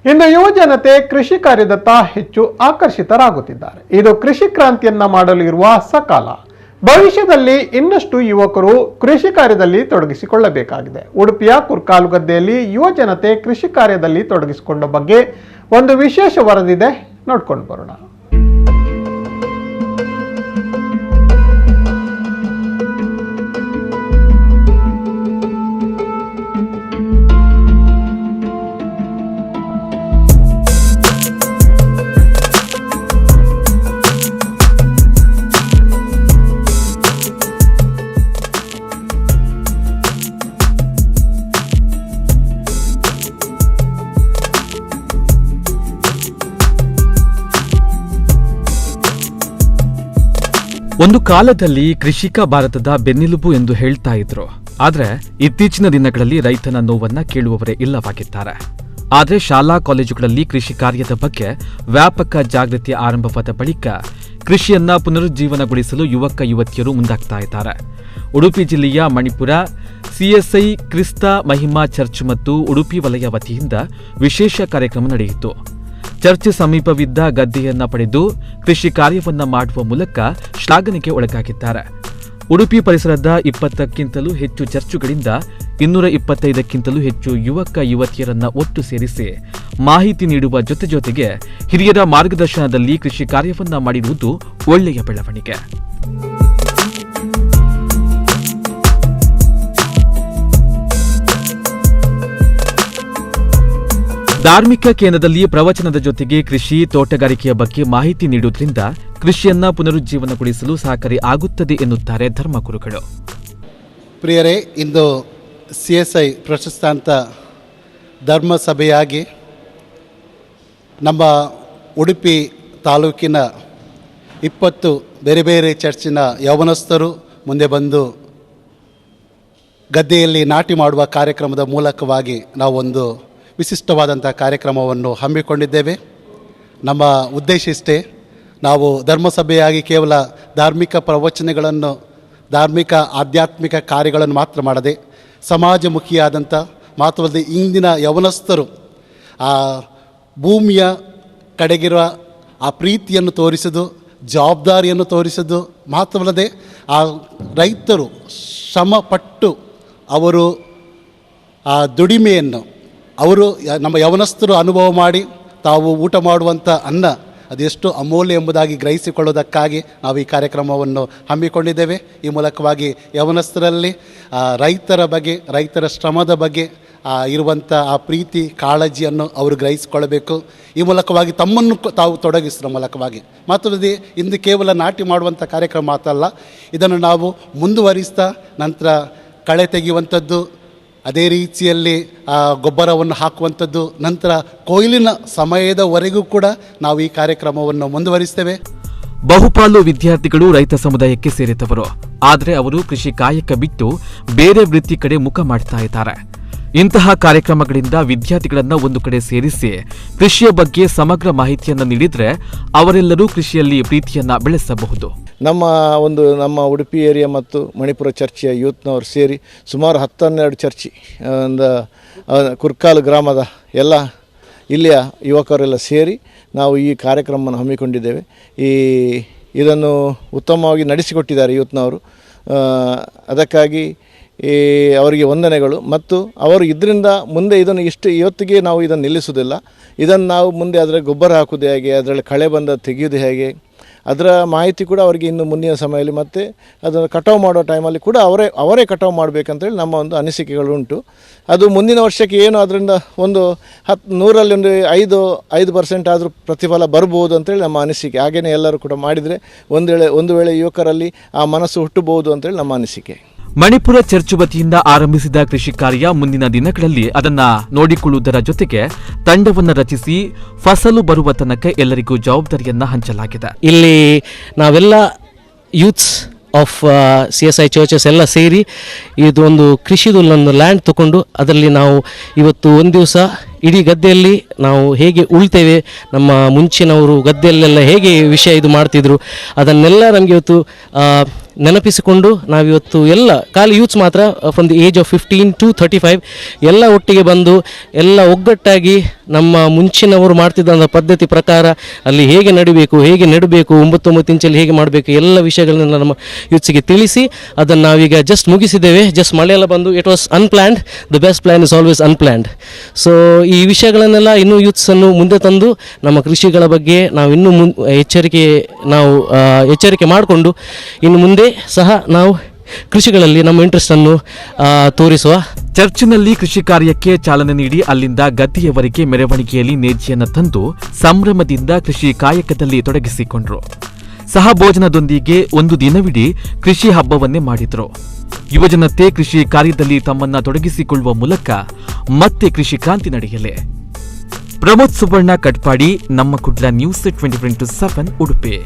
ಇನ್ನು ಯುವ ಜನತೆ ಕೃಷಿ ಕಾರ್ಯದತ್ತ ಹೆಚ್ಚು ಆಕರ್ಷಿತರಾಗುತ್ತಿದ್ದಾರೆ. ಇದು ಕೃಷಿ ಕ್ರಾಂತಿಯನ್ನ ಮಾಡಲು ಇರುವ ಸಕಾಲ. ಭವಿಷ್ಯದಲ್ಲಿ ಇನ್ನಷ್ಟು ಯುವಕರು ಕೃಷಿ ಕಾರ್ಯದಲ್ಲಿ ತೊಡಗಿಸಿಕೊಳ್ಳಬೇಕಾಗಿದೆ. ಉಡುಪಿಯ ಕುರ್ಕಾಲು ಗದ್ದೆಯಲ್ಲಿ ಯುವ ಜನತೆ ಕೃಷಿ ಕಾರ್ಯದಲ್ಲಿ ತೊಡಗಿಸಿಕೊಂಡ ಬಗ್ಗೆ ಒಂದು ವಿಶೇಷ ವರದಿದೆ, ನೋಡ್ಕೊಂಡು ಬರೋಣ. ಒಂದು ಕಾಲದಲ್ಲಿ ಕೃಷಿಕ ಭಾರತದ ಬೆನ್ನೆಲುಬು ಎಂದು ಹೇಳ್ತಾ ಇದ್ರು. ಆದ್ರೆ ಇತ್ತೀಚಿನ ದಿನಗಳಲ್ಲಿ ರೈತನ ನೋವನ್ನ ಕೇಳುವವರೇ ಇಲ್ಲವಾಗಿದ್ದಾರೆ. ಆದ್ರೆ ಶಾಲಾ ಕಾಲೇಜುಗಳಲ್ಲಿ ಕೃಷಿ ಕಾರ್ಯದ ಬಗ್ಗೆ ವ್ಯಾಪಕ ಜಾಗೃತಿ ಆರಂಭವಾದ ಬಳಿಕ ಕೃಷಿಯನ್ನ ಪುನರುಜ್ಜೀವನಗೊಳಿಸಲು ಯುವಕ ಯುವತಿಯರು ಮುಂದಾಗ್ತಾ ಇದ್ದಾರೆ. ಉಡುಪಿ ಜಿಲ್ಲೆಯ ಮಣಿಪುರ ಸಿಎಸ್ಐ ಕ್ರಿಸ್ತ ಮಹಿಮಾ ಚರ್ಚ್ ಮತ್ತು ಉಡುಪಿ ವಲಯ ವತಿಯಿಂದ ವಿಶೇಷ ಕಾರ್ಯಕ್ರಮ ನಡೆಯಿತು. ಚರ್ಚ್ ಸಮೀಪವಿದ್ದ ಗದ್ದೆಯನ್ನ ಪಡೆದು ಕೃಷಿ ಕಾರ್ಯವನ್ನ ಮಾಡುವ ಮೂಲಕ ಶ್ಲಾಘನೆಗೆ ಒಳಗಾಗಿದ್ದಾರೆ. ಉಡುಪಿ ಪರಿಸರದ 20ಕ್ಕಿಂತಲೂ ಹೆಚ್ಚು ಚರ್ಚುಗಳಿಂದ 225ಕ್ಕಿಂತಲೂ ಹೆಚ್ಚು ಯುವಕ ಯುವತಿಯರನ್ನ ಒಟ್ಟು ಸೇರಿಸಿ ಮಾಹಿತಿ ನೀಡುವ ಜೊತೆಗೆ ಹಿರಿಯರ ಮಾರ್ಗದರ್ಶನದಲ್ಲಿ ಕೃಷಿ ಕಾರ್ಯವನ್ನ ಮಾಡಿರುವುದು ಒಳ್ಳೆಯ ಬೆಳವಣಿಗೆ. ಧಾರ್ಮಿಕ ಕೇಂದ್ರದಲ್ಲಿ ಪ್ರವಚನದ ಜೊತೆಗೆ ಕೃಷಿ ತೋಟಗಾರಿಕೆಯ ಬಗ್ಗೆ ಮಾಹಿತಿ ನೀಡುವುದರಿಂದ ಕೃಷಿಯನ್ನ ಪುನರುಜ್ಜೀವನಗೊಳಿಸಲು ಸಹಕಾರಿ ಆಗುತ್ತದೆ ಎನ್ನುತ್ತಾರೆ ಧರ್ಮಗುರುಗಳು. ಪ್ರಿಯರೇ, ಇಂದು ಸಿಎಸ್ಐ ಪ್ರಶಸ್ತಾಂತ ಧರ್ಮಸಭೆಯಾಗಿ ನಮ್ಮ ಉಡುಪಿ ತಾಲೂಕಿನ 20 ಬೇರೆ ಬೇರೆ ಚರ್ಚಿನ ಯೌವನಸ್ಥರು ಮುಂದೆ ಬಂದು ಗದ್ದೆಯಲ್ಲಿ ನಾಟಿ ಮಾಡುವ ಕಾರ್ಯಕ್ರಮದ ಮೂಲಕವಾಗಿ ನಾವೊಂದು ವಿಶಿಷ್ಟವಾದಂಥ ಕಾರ್ಯಕ್ರಮವನ್ನು ಹಮ್ಮಿಕೊಂಡಿದ್ದೇವೆ. ನಮ್ಮ ಉದ್ದೇಶ ಇಷ್ಟೇ, ನಾವು ಧರ್ಮಸಭೆಯಾಗಿ ಕೇವಲ ಧಾರ್ಮಿಕ ಪ್ರವಚನಗಳನ್ನು, ಧಾರ್ಮಿಕ ಆಧ್ಯಾತ್ಮಿಕ ಕಾರ್ಯಗಳನ್ನು ಮಾತ್ರ ಮಾಡದೆ ಸಮಾಜಮುಖಿಯಾದಂಥ ಮಾತ್ರವಲ್ಲದೆ ಇಂದಿನ ಯೌವನಸ್ಥರು ಆ ಭೂಮಿಯ ಕಡೆಗಿರುವ ಆ ಪ್ರೀತಿಯನ್ನು ತೋರಿಸೋದು, ಜವಾಬ್ದಾರಿಯನ್ನು ತೋರಿಸೋದು ಮಾತ್ರವಲ್ಲದೆ ಆ ರೈತರು ಶ್ರಮಪಟ್ಟು ಅವರು ಆ ದುಡಿಮೆಯನ್ನು ಅವರು ನಮ್ಮ ಯೌವನಸ್ಥರು ಅನುಭವ ಮಾಡಿ ತಾವು ಊಟ ಮಾಡುವಂಥ ಅನ್ನ ಅದೆಷ್ಟು ಅಮೂಲ್ಯ ಎಂಬುದಾಗಿ ಗ್ರಹಿಸಿಕೊಳ್ಳುವುದಕ್ಕಾಗಿ ನಾವು ಈ ಕಾರ್ಯಕ್ರಮವನ್ನು ಹಮ್ಮಿಕೊಂಡಿದ್ದೇವೆ. ಈ ಮೂಲಕವಾಗಿ ಯೌವನಸ್ಥರಲ್ಲಿ ರೈತರ ಬಗ್ಗೆ, ರೈತರ ಶ್ರಮದ ಬಗ್ಗೆ ಇರುವಂಥ ಆ ಪ್ರೀತಿ ಕಾಳಜಿಯನ್ನು ಅವರು ಗ್ರಹಿಸಿಕೊಳ್ಳಬೇಕು. ಈ ಮೂಲಕವಾಗಿ ತಮ್ಮನ್ನು ತಾವು ತೊಡಗಿಸುವ ಮೂಲಕವಾಗಿ ಮಾತ್ರವಲ್ಲದೆ ಇಂದು ಕೇವಲ ನಾಟಿ ಮಾಡುವಂಥ ಕಾರ್ಯಕ್ರಮ ಮಾತ್ರ ಅಲ್ಲ, ಇದನ್ನು ನಾವು ಮುಂದುವರಿಸ್ತಾ ನಂತರ ಕಳೆ ತೆಗೆಯುವಂಥದ್ದು, ಅದೇ ರೀತಿಯಲ್ಲಿ ಗೊಬ್ಬರವನ್ನು ಹಾಕುವಂಥದ್ದು, ನಂತರ ಕೊಯ್ಲಿನ ಸಮಯದವರೆಗೂ ಕೂಡ ನಾವು ಈ ಕಾರ್ಯಕ್ರಮವನ್ನು ಮುಂದುವರಿಸ್ತೇವೆ. ಬಹುಪಾಲು ವಿದ್ಯಾರ್ಥಿಗಳು ರೈತ ಸಮುದಾಯಕ್ಕೆ ಸೇರಿದವರು. ಆದರೆ ಅವರು ಕೃಷಿ ಕಾಯಕ ಬಿಟ್ಟು ಬೇರೆ ವೃತ್ತಿ ಕಡೆ ಮುಖ ಮಾಡ್ತಾ ಇದ್ದಾರೆ. ಇಂತಹ ಕಾರ್ಯಕ್ರಮಗಳಿಂದ ವಿದ್ಯಾರ್ಥಿಗಳನ್ನ ಒಂದು ಕಡೆ ಸೇರಿಸಿ ಕೃಷಿಯ ಬಗ್ಗೆ ಸಮಗ್ರ ಮಾಹಿತಿಯನ್ನು ನೀಡಿದ್ರೆ ಅವರೆಲ್ಲರೂ ಕೃಷಿಯಲ್ಲಿ ಪ್ರೀತಿಯನ್ನ ಬೆಳೆಸಬಹುದು. ನಮ್ಮ ಉಡುಪಿ ಏರಿಯಾ ಮತ್ತು ಮಣಿಪುರ ಚರ್ಚಿಯ ಯೂತ್ನವರು ಸೇರಿ ಸುಮಾರು 10-12 ಚರ್ಚಿ ಒಂದು ಕುರ್ಕಾಲು ಗ್ರಾಮದ ಎಲ್ಲ ಇಲ್ಲಿಯ ಯುವಕರೆಲ್ಲ ಸೇರಿ ನಾವು ಈ ಕಾರ್ಯಕ್ರಮವನ್ನು ಹಮ್ಮಿಕೊಂಡಿದ್ದೇವೆ. ಇದನ್ನು ಉತ್ತಮವಾಗಿ ನಡೆಸಿಕೊಟ್ಟಿದ್ದಾರೆ ಯೂತ್ನವರು. ಅದಕ್ಕಾಗಿ ಅವರಿಗೆ ವಂದನೆಗಳು. ಮತ್ತು ಅವರು ಇದರಿಂದ ಮುಂದೆ ಇದನ್ನು ಇವತ್ತಿಗೆ ನಾವು ಇದನ್ನು ನಿಲ್ಲಿಸುವುದಿಲ್ಲ. ಇದನ್ನು ನಾವು ಮುಂದೆ ಅದರ ಗೊಬ್ಬರ ಹಾಕುವುದು ಹೇಗೆ, ಅದರಲ್ಲಿ ಕಳೆ ಬಂದ ತೆಗೆಯುವುದು ಹೇಗೆ, ಅದರ ಮಾಹಿತಿ ಕೂಡ ಅವರಿಗೆ ಇನ್ನು ಮುಂದಿನ ಸಮಯದಲ್ಲಿ ಮತ್ತು ಅದನ್ನು ಕಟಾವು ಮಾಡೋ ಟೈಮಲ್ಲಿ ಕೂಡ ಅವರೇ ಕಟಾವು ಮಾಡಬೇಕಂತೇಳಿ ನಮ್ಮ ಒಂದು ಅನಿಸಿಕೆಗಳುಂಟು. ಅದು ಮುಂದಿನ ವರ್ಷಕ್ಕೆ ಏನು ಅದರಿಂದ ಒಂದು 100ರಲ್ಲಿ ಒಂದು 5% ಆದರೂ ಪ್ರತಿಫಲ ಬರ್ಬೋದು ಅಂತೇಳಿ ನಮ್ಮ ಅನಿಸಿಕೆ. ಹಾಗೆಯೇ ಎಲ್ಲರೂ ಕೂಡ ಮಾಡಿದರೆ ಒಂದು ವೇಳೆ ಯುವಕರಲ್ಲಿ ಆ ಮನಸ್ಸು ಹುಟ್ಟಬಹುದು ಅಂತೇಳಿ ನಮ್ಮ ಅನಿಸಿಕೆ. ಮಣಿಪುರ ಚರ್ಚ್ ವತಿಯಿಂದ ಆರಂಭಿಸಿದ ಕೃಷಿ ಕಾರ್ಯ ಮುಂದಿನ ದಿನಗಳಲ್ಲಿ ಅದನ್ನ ನೋಡಿಕೊಳ್ಳುವುದರ ಜೊತೆಗೆ ತಂಡವನ್ನು ರಚಿಸಿ ಫಸಲು ಬರುವ ತನಕ ಎಲ್ಲರಿಗೂ ಜವಾಬ್ದಾರಿಯನ್ನ ಹಂಚಲಾಗಿದೆ. ಇಲ್ಲಿ ನಾವೆಲ್ಲ ಯೂತ್ಸ್ ಆಫ್ CSI ಚರ್ಚಸ್ ಎಲ್ಲ ಸೇರಿ ಇದೊಂದು ಕೃಷಿದೊಂದು ಲ್ಯಾಂಡ್ ತಗೊಂಡು ಅದರಲ್ಲಿ ನಾವು ಇವತ್ತು ಒಂದು ದಿವಸ ಇಡೀ ಗದ್ದೆಯಲ್ಲಿ ನಾವು ಹೇಗೆ ಉಳ್ತೇವೆ, ನಮ್ಮ ಮುಂಚಿನವರು ಗದ್ದೆಯಲ್ಲೆಲ್ಲ ಹೇಗೆ ವಿಷಯ ಇದು ಮಾಡ್ತಿದ್ರು ಅದನ್ನೆಲ್ಲ ನಮಗೆ ಇವತ್ತು ನೆನಪಿಸಿಕೊಂಡು ನಾವಿವತ್ತು ಎಲ್ಲ ಖಾಲಿ ಯೂತ್ಸ್ ಮಾತ್ರ from the age of 15 to 35 ಎಲ್ಲ ಒಟ್ಟಿಗೆ ಬಂದು ಎಲ್ಲ ಒಗ್ಗಟ್ಟಾಗಿ ನಮ್ಮ ಮುಂಚಿನವರು ಮಾಡ್ತಿದ್ದಂಥ ಪದ್ಧತಿ ಪ್ರಕಾರ ಅಲ್ಲಿ ಹೇಗೆ ನಡಿಬೇಕು, ಹೇಗೆ ನೆಡಬೇಕು, 9 ಇಂಚಲ್ಲಿ ಹೇಗೆ ಮಾಡಬೇಕು ಎಲ್ಲ ವಿಷಯಗಳನ್ನೆಲ್ಲ ನಮ್ಮ ಯೂತ್ಸಿಗೆ ತಿಳಿಸಿ ಅದನ್ನು ನಾವೀಗ ಜಸ್ಟ್ ಮುಗಿಸಿದ್ದೇವೆ. ಜಸ್ಟ್ ಮಳೆಯೆಲ್ಲ ಬಂದು it was unplanned. The best plan is always unplanned. So ಈ ವಿಷಯಗಳನ್ನೆಲ್ಲ ಇನ್ನೂ ಯೂತ್ಸನ್ನು ಮುಂದೆ ತಂದು ನಮ್ಮ ಕೃಷಿಗಳ ಬಗ್ಗೆ ನಾವು ಇನ್ನೂ ಎಚ್ಚರಿಕೆ ಮಾಡಿಕೊಂಡು ಇನ್ನು ಮುಂದೆ ಸಹ ನಾವು ಕೃಷಿಗಳಲ್ಲಿ ನಮ್ಮ ಇಂಟ್ರೆಸ್ಟನ್ನು ತೋರಿಸುವ. ಚರ್ಚಿನಲ್ಲಿ ಕೃಷಿ ಕಾರ್ಯಕ್ಕೆ ಚಾಲನೆ ನೀಡಿ ಅಲ್ಲಿಂದ ಗದ್ದೆಯವರೆಗೆ ಮೆರವಣಿಗೆಯಲ್ಲಿ ನೇಜಿಯನ್ನು ತಂದು ಸಂಭ್ರಮದಿಂದ ಕೃಷಿ ಕಾಯಕದಲ್ಲಿ ತೊಡಗಿಸಿಕೊಂಡ್ರು. ಸಹಭೋಜನದೊಂದಿಗೆ ಒಂದು ದಿನವಿಡೀ ಕೃಷಿ ಹಬ್ಬವನ್ನೇ ಮಾಡಿದ್ರು. ಯುವಜನತೆ ಕೃಷಿ ಕಾರ್ಯದಲ್ಲಿ ತಮ್ಮನ್ನ ತೊಡಗಿಸಿಕೊಳ್ಳುವ ಮೂಲಕ ಮತ್ತೆ ಕೃಷಿ ಕ್ರಾಂತಿ ನಡೆಯಲಿ. ಪ್ರಮೋದ್ ಸುವರ್ಣ ಕಟ್ಪಾಡಿ, ನಮ್ಮ ಕುಡ್ಲ ನ್ಯೂಸ್ 24/7 ಉಡುಪಿ.